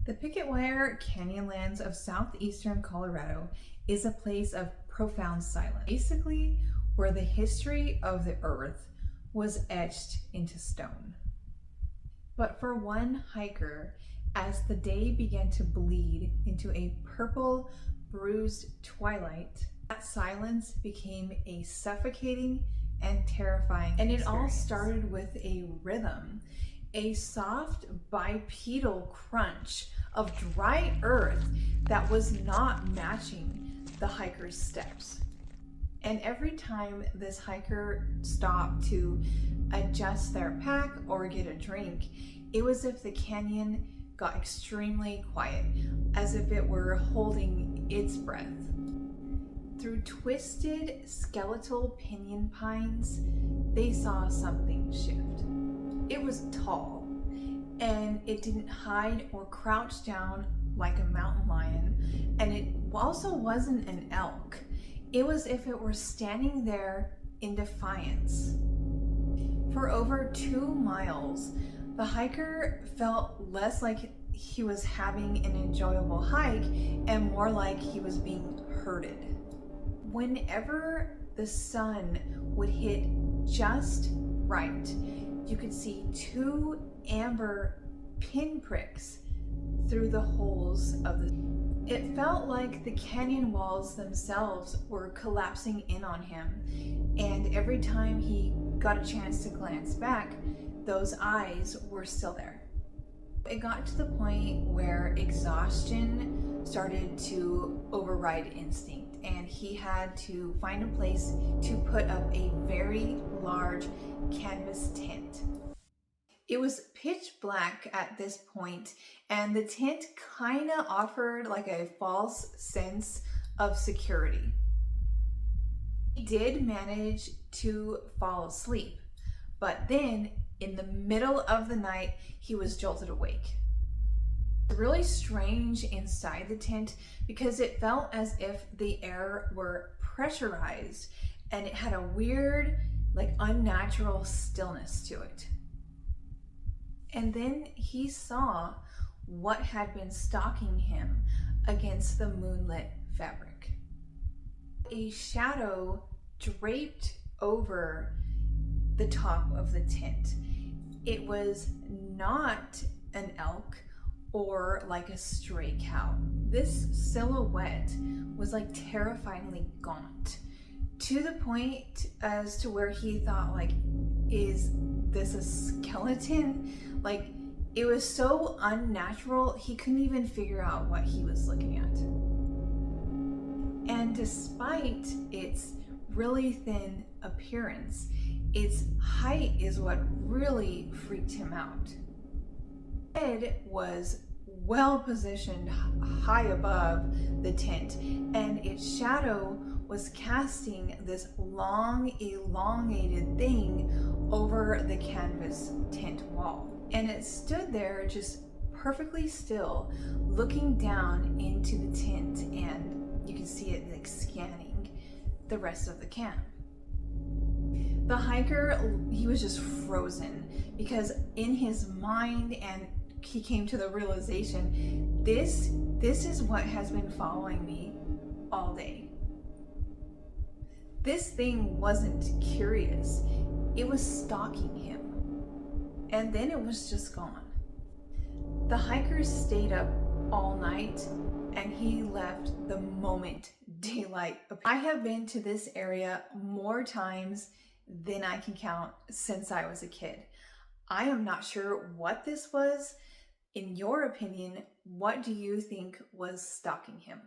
The Picket Wire Canyonlands of Southeastern Colorado is a place of profound silence, basically where the history of the earth was etched into stone. But for one hiker, as the day began to bleed into a purple, bruised twilight, that silence became a suffocating and terrifying experience. And it all started with a rhythm, a soft bipedal crunch of dry earth that was not matching the hiker's steps. And every time this hiker stopped to adjust their pack or get a drink, it was as if the canyon got extremely quiet, as if it were holding its breath. Through twisted skeletal piñon pines, they saw something shift. It was tall, and it didn't hide or crouch down like a mountain lion, and it also wasn't an elk. It was as if it were standing there in defiance. For over 2 miles, the hiker felt less like he was having an enjoyable hike and more like he was being herded. Whenever the sun would hit just right, you could see 2 amber pinpricks through the holes of the... It felt like the canyon walls themselves were collapsing in on him, and every time he got a chance to glance back, those eyes were still there. It got to the point where exhaustion started to override instinct, and he had to find a place to put up a very large canvas tent. It was pitch black at this point, and the tent kind of offered like a false sense of security. He did manage to fall asleep, but then in the middle of the night, he was jolted awake. It was really strange inside the tent because it felt as if the air were pressurized, and it had a weird, like unnatural stillness to it. And then he saw what had been stalking him against the moonlit fabric. A shadow draped over the top of the tent. It was not an elk or like a stray cow. This silhouette was like terrifyingly gaunt, to the point as to where he thought, like, is this a skeleton? Like, it was so unnatural, he couldn't even figure out what he was looking at. And despite its really thin appearance, its height is what really freaked him out. The head was well positioned high above the tent, and its shadow was casting this long, elongated thing over the canvas tent wall. And it stood there just perfectly still, looking down into the tent, and you can see it like scanning the rest of the camp. The hiker, he was just frozen, because in his mind, and he came to the realization, this is what has been following me all day. This thing wasn't curious, it was stalking him. And then it was just gone. The hikers stayed up all night, and he left the moment daylight appeared. I have been to this area more times than I can count since I was a kid. I am not sure what this was. In your opinion, what do you think was stalking him?